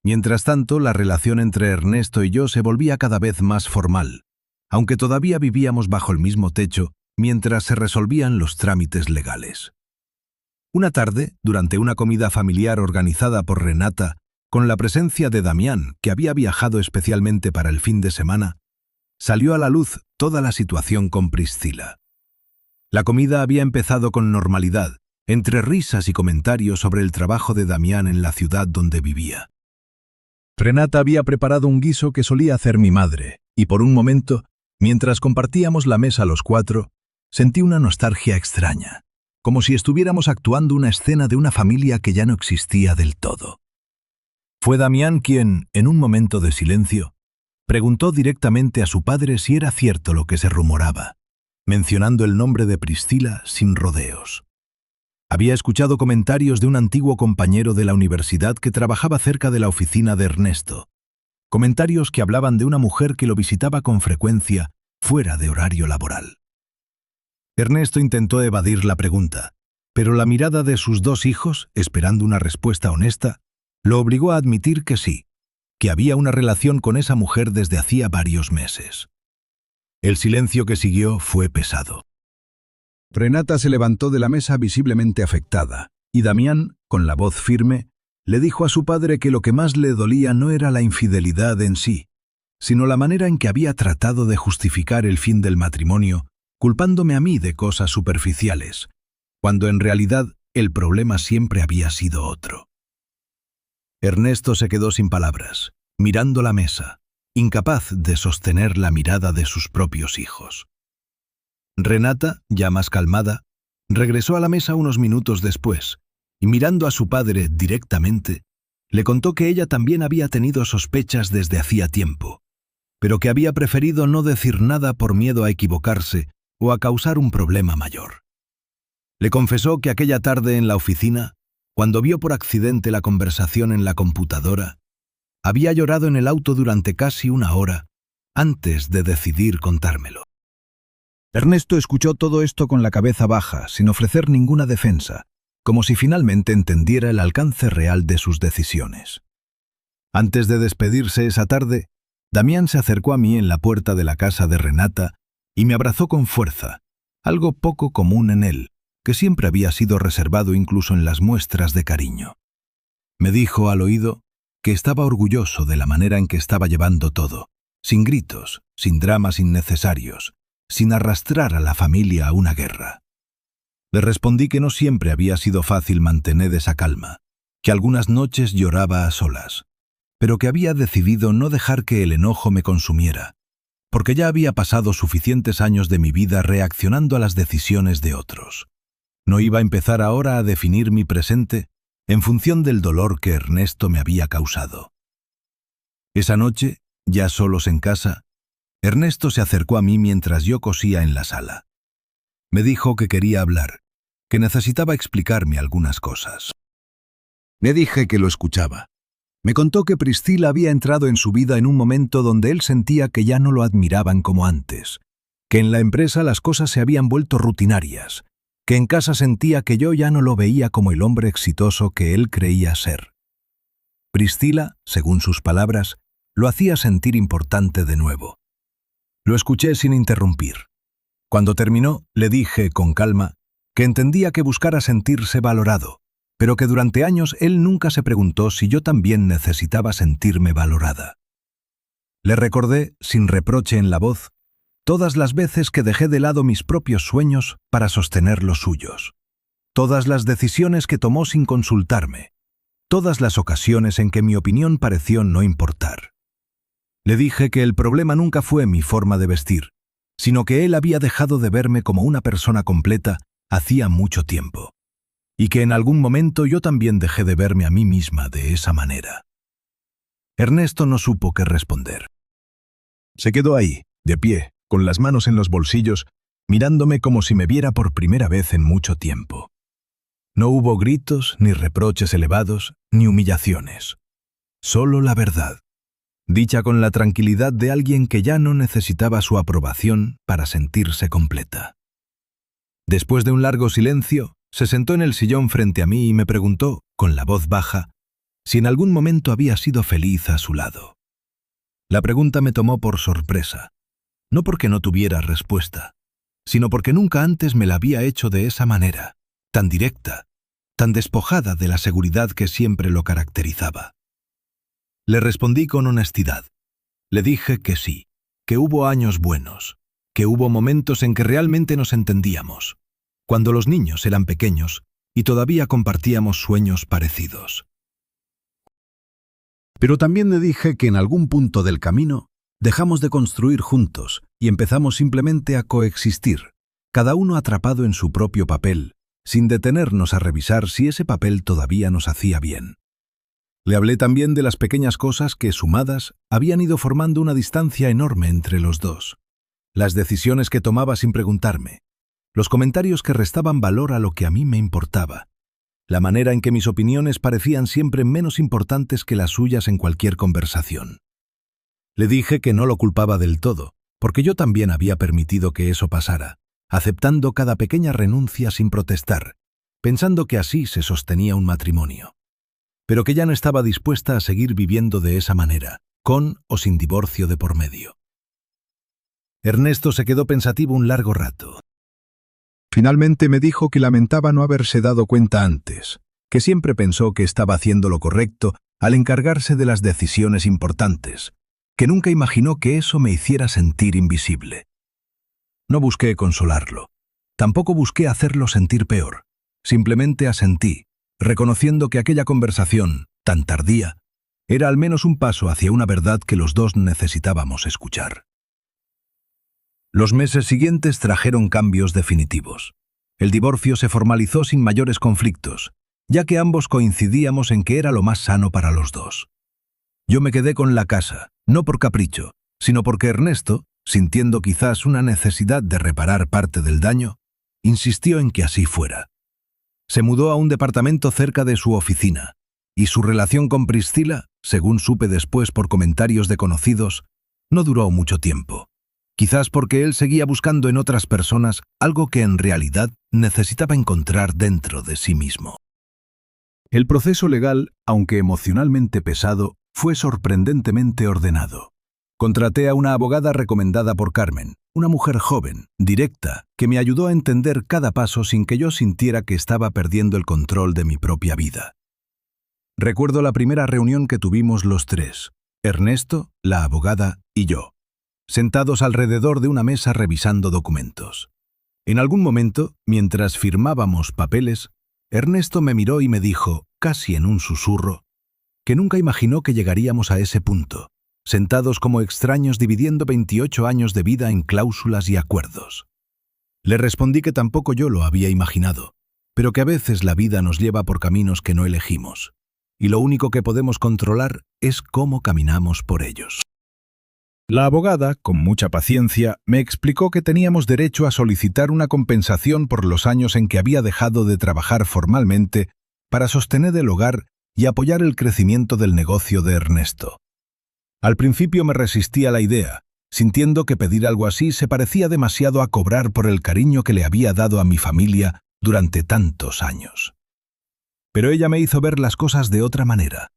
Mientras tanto, la relación entre Ernesto y yo se volvía cada vez más formal, aunque todavía vivíamos bajo el mismo techo mientras se resolvían los trámites legales. Una tarde, durante una comida familiar organizada por Renata, con la presencia de Damián, que había viajado especialmente para el fin de semana, salió a la luz toda la situación con Priscila. La comida había empezado con normalidad, entre risas y comentarios sobre el trabajo de Damián en la ciudad donde vivía. Renata había preparado un guiso que solía hacer mi madre, y por un momento, mientras compartíamos la mesa los 4, sentí una nostalgia extraña, como si estuviéramos actuando una escena de una familia que ya no existía del todo. Fue Damián quien, en un momento de silencio, preguntó directamente a su padre si era cierto lo que se rumoraba, mencionando el nombre de Priscila sin rodeos. Había escuchado comentarios de un antiguo compañero de la universidad que trabajaba cerca de la oficina de Ernesto. Comentarios que hablaban de una mujer que lo visitaba con frecuencia fuera de horario laboral. Ernesto intentó evadir la pregunta, pero la mirada de sus 2 hijos, esperando una respuesta honesta, lo obligó a admitir que sí, que había una relación con esa mujer desde hacía varios meses. El silencio que siguió fue pesado. Renata se levantó de la mesa visiblemente afectada, y Damián, con la voz firme, le dijo a su padre que lo que más le dolía no era la infidelidad en sí, sino la manera en que había tratado de justificar el fin del matrimonio, culpándome a mí de cosas superficiales, cuando en realidad el problema siempre había sido otro. Ernesto se quedó sin palabras, mirando la mesa, incapaz de sostener la mirada de sus propios hijos. Renata, ya más calmada, regresó a la mesa unos minutos después, y mirando a su padre directamente, le contó que ella también había tenido sospechas desde hacía tiempo, pero que había preferido no decir nada por miedo a equivocarse o a causar un problema mayor. Le confesó que aquella tarde en la oficina, cuando vio por accidente la conversación en la computadora, había llorado en el auto durante casi 1 hora antes de decidir contármelo. Ernesto escuchó todo esto con la cabeza baja, sin ofrecer ninguna defensa, como si finalmente entendiera el alcance real de sus decisiones. Antes de despedirse esa tarde, Damián se acercó a mí en la puerta de la casa de Renata y me abrazó con fuerza, algo poco común en él, que siempre había sido reservado incluso en las muestras de cariño. Me dijo al oído que estaba orgulloso de la manera en que estaba llevando todo, sin gritos, sin dramas innecesarios, sin arrastrar a la familia a una guerra. Le respondí que no siempre había sido fácil mantener esa calma, que algunas noches lloraba a solas, pero que había decidido no dejar que el enojo me consumiera, porque ya había pasado suficientes años de mi vida reaccionando a las decisiones de otros. No iba a empezar ahora a definir mi presente en función del dolor que Ernesto me había causado. Esa noche, ya solos en casa, Ernesto se acercó a mí mientras yo cosía en la sala. Me dijo que quería hablar, que necesitaba explicarme algunas cosas. Le dije que lo escuchaba. Me contó que Priscila había entrado en su vida en un momento donde él sentía que ya no lo admiraban como antes, que en la empresa las cosas se habían vuelto rutinarias, que en casa sentía que yo ya no lo veía como el hombre exitoso que él creía ser. Priscila, según sus palabras, lo hacía sentir importante de nuevo. Lo escuché sin interrumpir. Cuando terminó, le dije con calma que entendía que buscara sentirse valorado, pero que durante años él nunca se preguntó si yo también necesitaba sentirme valorada. Le recordé, sin reproche en la voz, todas las veces que dejé de lado mis propios sueños para sostener los suyos, todas las decisiones que tomó sin consultarme, todas las ocasiones en que mi opinión pareció no importar. Le dije que el problema nunca fue mi forma de vestir, sino que él había dejado de verme como una persona completa hacía mucho tiempo, y que en algún momento yo también dejé de verme a mí misma de esa manera. Ernesto no supo qué responder. Se quedó ahí, de pie, con las manos en los bolsillos, mirándome como si me viera por primera vez en mucho tiempo. No hubo gritos, ni reproches elevados, ni humillaciones. Solo la verdad, dicha con la tranquilidad de alguien que ya no necesitaba su aprobación para sentirse completa. Después de un largo silencio, se sentó en el sillón frente a mí y me preguntó, con la voz baja, si en algún momento había sido feliz a su lado. La pregunta me tomó por sorpresa, no porque no tuviera respuesta, sino porque nunca antes me la había hecho de esa manera, tan directa, tan despojada de la seguridad que siempre lo caracterizaba. Le respondí con honestidad. Le dije que sí, que hubo años buenos, que hubo momentos en que realmente nos entendíamos, cuando los niños eran pequeños y todavía compartíamos sueños parecidos. Pero también le dije que en algún punto del camino dejamos de construir juntos y empezamos simplemente a coexistir, cada uno atrapado en su propio papel, sin detenernos a revisar si ese papel todavía nos hacía bien. Le hablé también de las pequeñas cosas que, sumadas, habían ido formando una distancia enorme entre los dos. Las decisiones que tomaba sin preguntarme, los comentarios que restaban valor a lo que a mí me importaba, la manera en que mis opiniones parecían siempre menos importantes que las suyas en cualquier conversación. Le dije que no lo culpaba del todo, porque yo también había permitido que eso pasara, aceptando cada pequeña renuncia sin protestar, pensando que así se sostenía un matrimonio, pero que ya no estaba dispuesta a seguir viviendo de esa manera, con o sin divorcio de por medio. Ernesto se quedó pensativo un largo rato. Finalmente me dijo que lamentaba no haberse dado cuenta antes, que siempre pensó que estaba haciendo lo correcto al encargarse de las decisiones importantes, que nunca imaginó que eso me hiciera sentir invisible. No busqué consolarlo, tampoco busqué hacerlo sentir peor, simplemente asentí, reconociendo que aquella conversación, tan tardía, era al menos un paso hacia una verdad que los dos necesitábamos escuchar. Los meses siguientes trajeron cambios definitivos. El divorcio se formalizó sin mayores conflictos, ya que ambos coincidíamos en que era lo más sano para los dos. Yo me quedé con la casa, no por capricho, sino porque Ernesto, sintiendo quizás una necesidad de reparar parte del daño, insistió en que así fuera. Se mudó a un departamento cerca de su oficina, y su relación con Priscila, según supe después por comentarios de conocidos, no duró mucho tiempo. quizás porque él seguía buscando en otras personas algo que en realidad necesitaba encontrar dentro de sí mismo. El proceso legal, aunque emocionalmente pesado, fue sorprendentemente ordenado. Contraté a una abogada recomendada por Carmen, una mujer joven, directa, que me ayudó a entender cada paso sin que yo sintiera que estaba perdiendo el control de mi propia vida. Recuerdo la primera reunión que tuvimos los tres, Ernesto, la abogada y yo, sentados alrededor de una mesa revisando documentos. En algún momento, mientras firmábamos papeles, Ernesto me miró y me dijo, casi en un susurro, que nunca imaginó que llegaríamos a ese punto, sentados como extraños dividiendo 28 años de vida en cláusulas y acuerdos. Le respondí que tampoco yo lo había imaginado, pero que a veces la vida nos lleva por caminos que no elegimos, y lo único que podemos controlar es cómo caminamos por ellos. La abogada, con mucha paciencia, me explicó que teníamos derecho a solicitar una compensación por los años en que había dejado de trabajar formalmente para sostener el hogar y apoyar el crecimiento del negocio de Ernesto. Al principio me resistí a la idea, sintiendo que pedir algo así se parecía demasiado a cobrar por el cariño que le había dado a mi familia durante tantos años. Pero ella me hizo ver las cosas de otra manera.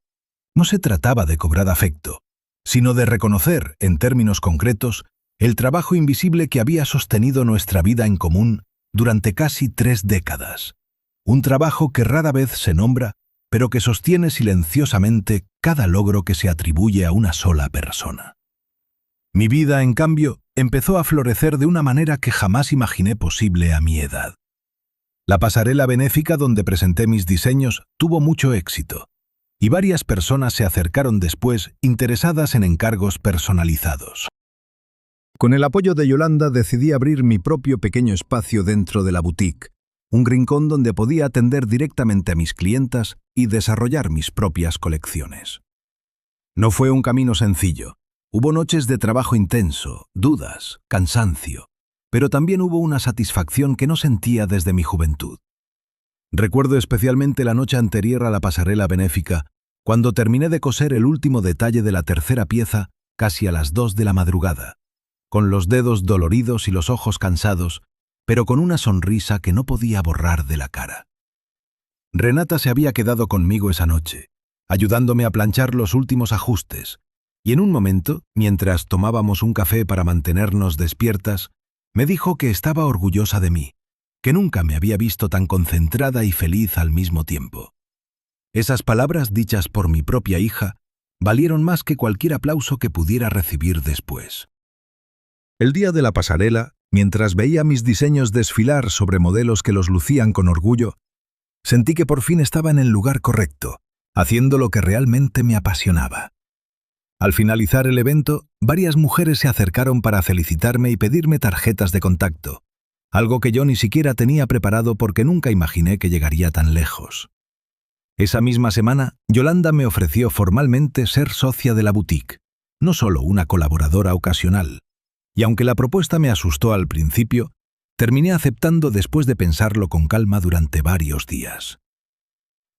No se trataba de cobrar afecto, sino de reconocer, en términos concretos, el trabajo invisible que había sostenido nuestra vida en común durante casi 3 décadas. Un trabajo que rara vez se nombra, pero que sostiene silenciosamente cada logro que se atribuye a una sola persona. Mi vida, en cambio, empezó a florecer de una manera que jamás imaginé posible a mi edad. La pasarela benéfica donde presenté mis diseños tuvo mucho éxito, y varias personas se acercaron después interesadas en encargos personalizados. Con el apoyo de Yolanda decidí abrir mi propio pequeño espacio dentro de la boutique, un rincón donde podía atender directamente a mis clientas y desarrollar mis propias colecciones. No fue un camino sencillo. Hubo noches de trabajo intenso, dudas, cansancio, pero también hubo una satisfacción que no sentía desde mi juventud. Recuerdo especialmente la noche anterior a la pasarela benéfica, cuando terminé de coser el último detalle de la tercera pieza casi a las 2 de la madrugada, con los dedos doloridos y los ojos cansados, pero con una sonrisa que no podía borrar de la cara. Renata se había quedado conmigo esa noche, ayudándome a planchar los últimos ajustes, y en un momento, mientras tomábamos un café para mantenernos despiertas, me dijo que estaba orgullosa de mí, que nunca me había visto tan concentrada y feliz al mismo tiempo. Esas palabras dichas por mi propia hija valieron más que cualquier aplauso que pudiera recibir después. El día de la pasarela, mientras veía mis diseños desfilar sobre modelos que los lucían con orgullo, sentí que por fin estaba en el lugar correcto, haciendo lo que realmente me apasionaba. Al finalizar el evento, varias mujeres se acercaron para felicitarme y pedirme tarjetas de contacto, algo que yo ni siquiera tenía preparado porque nunca imaginé que llegaría tan lejos. Esa misma semana, Yolanda me ofreció formalmente ser socia de la boutique, no solo una colaboradora ocasional, y aunque la propuesta me asustó al principio, terminé aceptando después de pensarlo con calma durante varios días.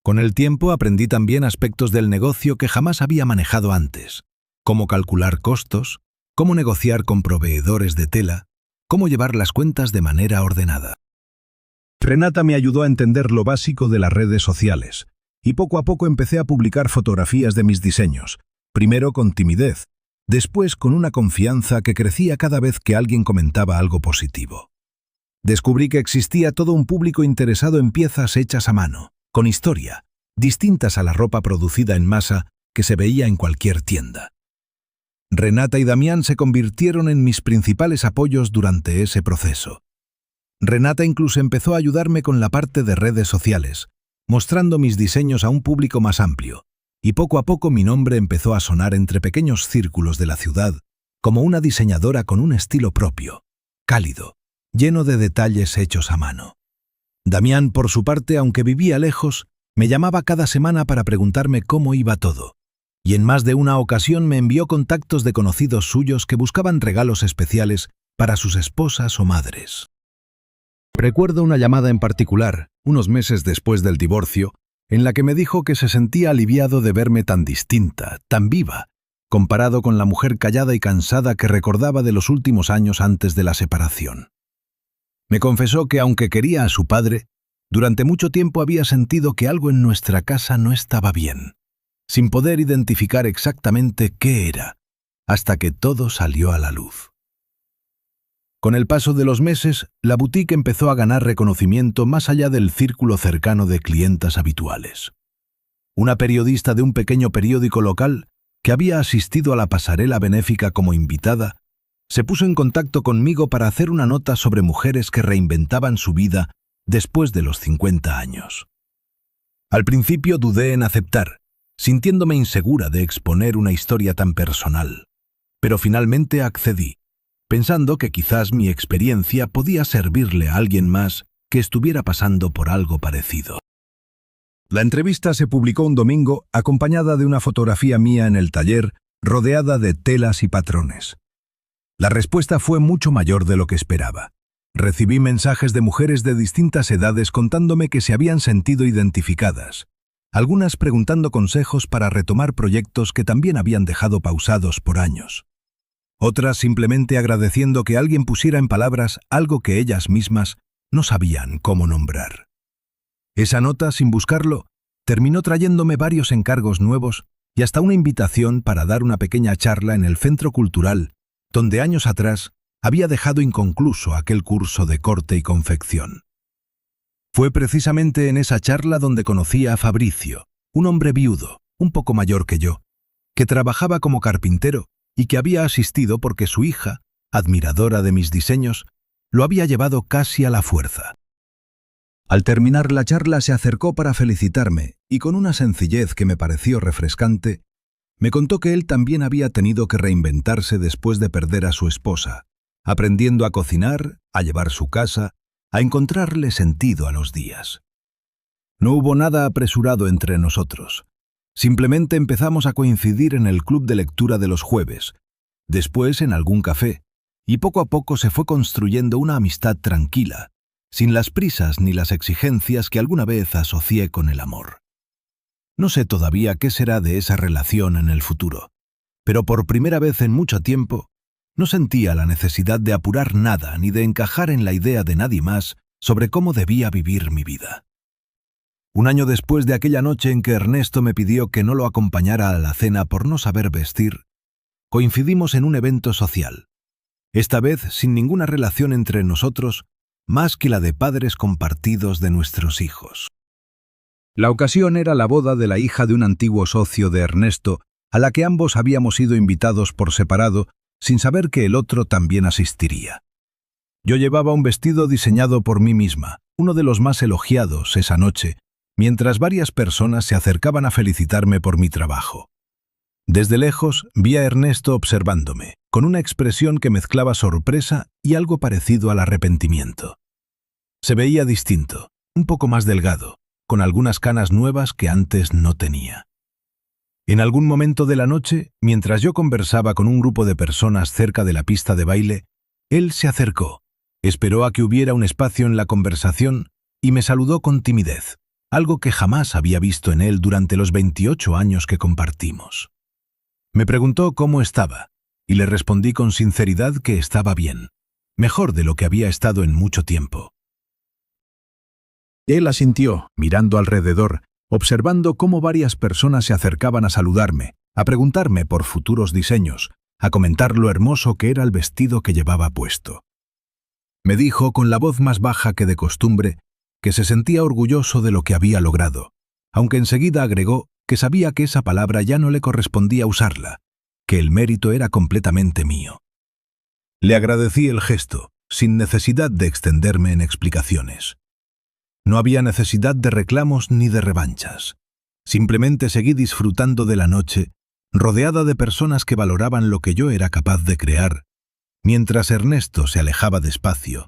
Con el tiempo aprendí también aspectos del negocio que jamás había manejado antes, cómo calcular costos, cómo negociar con proveedores de tela, cómo llevar las cuentas de manera ordenada. Renata me ayudó a entender lo básico de las redes sociales, y poco a poco empecé a publicar fotografías de mis diseños, primero con timidez, después con una confianza que crecía cada vez que alguien comentaba algo positivo. Descubrí que existía todo un público interesado en piezas hechas a mano, con historia, distintas a la ropa producida en masa que se veía en cualquier tienda. Renata y Damián se convirtieron en mis principales apoyos durante ese proceso. Renata incluso empezó a ayudarme con la parte de redes sociales, mostrando mis diseños a un público más amplio, y poco a poco mi nombre empezó a sonar entre pequeños círculos de la ciudad como una diseñadora con un estilo propio, cálido, lleno de detalles hechos a mano. Damián, por su parte, aunque vivía lejos, me llamaba cada semana para preguntarme cómo iba todo, y en más de una ocasión me envió contactos de conocidos suyos que buscaban regalos especiales para sus esposas o madres. Recuerdo una llamada en particular, unos meses después del divorcio, en la que me dijo que se sentía aliviado de verme tan distinta, tan viva, comparado con la mujer callada y cansada que recordaba de los últimos años antes de la separación. Me confesó que, aunque quería a su padre, durante mucho tiempo había sentido que algo en nuestra casa no estaba bien, sin poder identificar exactamente qué era, hasta que todo salió a la luz. Con el paso de los meses, la boutique empezó a ganar reconocimiento más allá del círculo cercano de clientas habituales. Una periodista de un pequeño periódico local, que había asistido a la pasarela benéfica como invitada, se puso en contacto conmigo para hacer una nota sobre mujeres que reinventaban su vida después de los 50 años. Al principio dudé en aceptar, sintiéndome insegura de exponer una historia tan personal, pero finalmente accedí, pensando que quizás mi experiencia podía servirle a alguien más que estuviera pasando por algo parecido. La entrevista se publicó un domingo acompañada de una fotografía mía en el taller, rodeada de telas y patrones. La respuesta fue mucho mayor de lo que esperaba. Recibí mensajes de mujeres de distintas edades contándome que se habían sentido identificadas, algunas preguntando consejos para retomar proyectos que también habían dejado pausados por años. Otras simplemente agradeciendo que alguien pusiera en palabras algo que ellas mismas no sabían cómo nombrar. Esa nota, sin buscarlo, terminó trayéndome varios encargos nuevos y hasta una invitación para dar una pequeña charla en el Centro Cultural, donde años atrás había dejado inconcluso aquel curso de corte y confección. Fue precisamente en esa charla donde conocí a Fabricio, un hombre viudo, un poco mayor que yo, que trabajaba como carpintero y que había asistido porque su hija, admiradora de mis diseños, lo había llevado casi a la fuerza. Al terminar la charla se acercó para felicitarme y con una sencillez que me pareció refrescante, me contó que él también había tenido que reinventarse después de perder a su esposa, aprendiendo a cocinar, a llevar su casa, a encontrarle sentido a los días. No hubo nada apresurado entre nosotros. Simplemente empezamos a coincidir en el club de lectura de los jueves, después en algún café, y poco a poco se fue construyendo una amistad tranquila, sin las prisas ni las exigencias que alguna vez asocié con el amor. No sé todavía qué será de esa relación en el futuro, pero por primera vez en mucho tiempo no sentía la necesidad de apurar nada ni de encajar en la idea de nadie más sobre cómo debía vivir mi vida. Un año después de aquella noche en que Ernesto me pidió que no lo acompañara a la cena por no saber vestir, coincidimos en un evento social, esta vez sin ninguna relación entre nosotros más que la de padres compartidos de nuestros hijos. La ocasión era la boda de la hija de un antiguo socio de Ernesto, a la que ambos habíamos sido invitados por separado, sin saber que el otro también asistiría. Yo llevaba un vestido diseñado por mí misma, uno de los más elogiados esa noche, mientras varias personas se acercaban a felicitarme por mi trabajo. Desde lejos vi a Ernesto observándome, con una expresión que mezclaba sorpresa y algo parecido al arrepentimiento. Se veía distinto, un poco más delgado, con algunas canas nuevas que antes no tenía. En algún momento de la noche, mientras yo conversaba con un grupo de personas cerca de la pista de baile, él se acercó, esperó a que hubiera un espacio en la conversación y me saludó con timidez, algo que jamás había visto en él durante los 28 años que compartimos. Me preguntó cómo estaba, y le respondí con sinceridad que estaba bien, mejor de lo que había estado en mucho tiempo. Él asintió, mirando alrededor, observando cómo varias personas se acercaban a saludarme, a preguntarme por futuros diseños, a comentar lo hermoso que era el vestido que llevaba puesto. Me dijo con la voz más baja que de costumbre que se sentía orgulloso de lo que había logrado, aunque enseguida agregó que sabía que esa palabra ya no le correspondía usarla, que el mérito era completamente mío. Le agradecí el gesto, sin necesidad de extenderme en explicaciones. No había necesidad de reclamos ni de revanchas. Simplemente seguí disfrutando de la noche, rodeada de personas que valoraban lo que yo era capaz de crear, mientras Ernesto se alejaba despacio,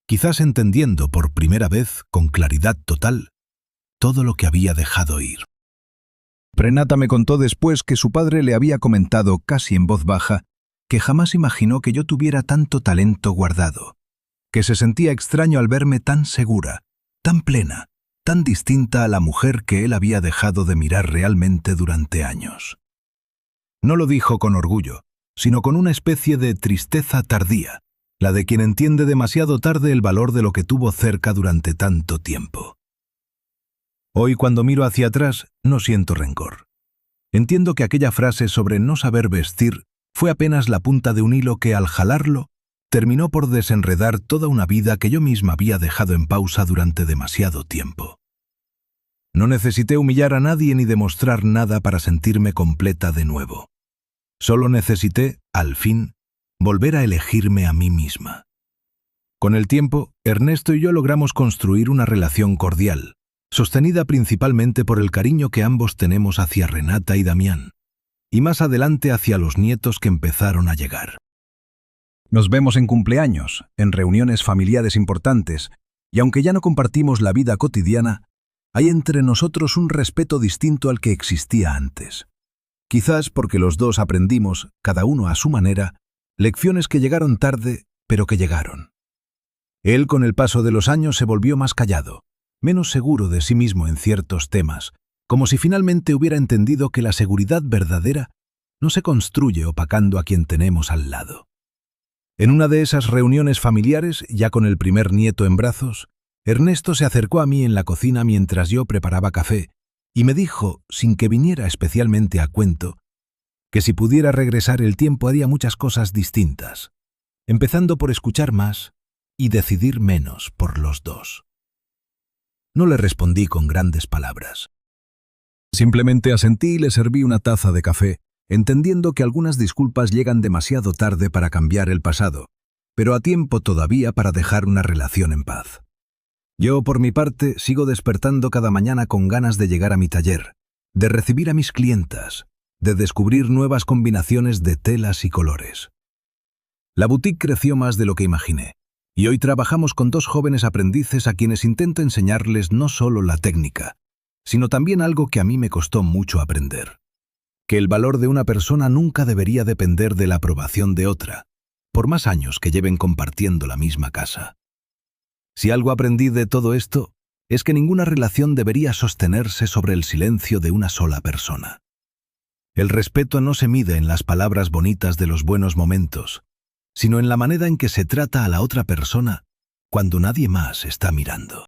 quizás entendiendo por primera vez, con claridad total, todo lo que había dejado ir. Renata me contó después que su padre le había comentado, casi en voz baja, que jamás imaginó que yo tuviera tanto talento guardado, que se sentía extraño al verme tan segura, tan plena, tan distinta a la mujer que él había dejado de mirar realmente durante años. No lo dijo con orgullo, sino con una especie de tristeza tardía, la de quien entiende demasiado tarde el valor de lo que tuvo cerca durante tanto tiempo. Hoy, cuando miro hacia atrás, no siento rencor. Entiendo que aquella frase sobre no saber vestir fue apenas la punta de un hilo que, al jalarlo, terminó por desenredar toda una vida que yo misma había dejado en pausa durante demasiado tiempo. No necesité humillar a nadie ni demostrar nada para sentirme completa de nuevo. Solo necesité, al fin, volver a elegirme a mí misma. Con el tiempo, Ernesto y yo logramos construir una relación cordial, sostenida principalmente por el cariño que ambos tenemos hacia Renata y Damián, y más adelante hacia los nietos que empezaron a llegar. Nos vemos en cumpleaños, en reuniones familiares importantes, y aunque ya no compartimos la vida cotidiana, hay entre nosotros un respeto distinto al que existía antes. Quizás porque los dos aprendimos, cada uno a su manera, lecciones que llegaron tarde, pero que llegaron. Él, con el paso de los años, se volvió más callado, menos seguro de sí mismo en ciertos temas, como si finalmente hubiera entendido que la seguridad verdadera no se construye opacando a quien tenemos al lado. En una de esas reuniones familiares, ya con el primer nieto en brazos, Ernesto se acercó a mí en la cocina mientras yo preparaba café y me dijo, sin que viniera especialmente a cuento, que si pudiera regresar el tiempo haría muchas cosas distintas, empezando por escuchar más y decidir menos por los dos. No le respondí con grandes palabras. Simplemente asentí y le serví una taza de café, entendiendo que algunas disculpas llegan demasiado tarde para cambiar el pasado, pero a tiempo todavía para dejar una relación en paz. Yo, por mi parte, sigo despertando cada mañana con ganas de llegar a mi taller, de recibir a mis clientas, de descubrir nuevas combinaciones de telas y colores. La boutique creció más de lo que imaginé, y hoy trabajamos con 2 jóvenes aprendices a quienes intento enseñarles no solo la técnica, sino también algo que a mí me costó mucho aprender: que el valor de una persona nunca debería depender de la aprobación de otra, por más años que lleven compartiendo la misma casa. Si algo aprendí de todo esto, es que ninguna relación debería sostenerse sobre el silencio de una sola persona. El respeto no se mide en las palabras bonitas de los buenos momentos, sino en la manera en que se trata a la otra persona cuando nadie más está mirando.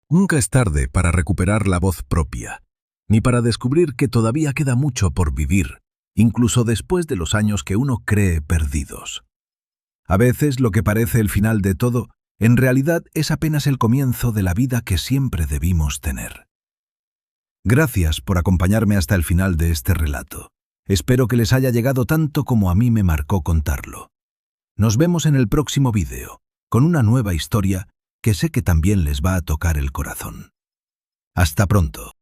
Nunca es tarde para recuperar la voz propia, ni para descubrir que todavía queda mucho por vivir, incluso después de los años que uno cree perdidos. A veces lo que parece el final de todo, en realidad es apenas el comienzo de la vida que siempre debimos tener. Gracias por acompañarme hasta el final de este relato. Espero que les haya llegado tanto como a mí me marcó contarlo. Nos vemos en el próximo vídeo, con una nueva historia que sé que también les va a tocar el corazón. Hasta pronto.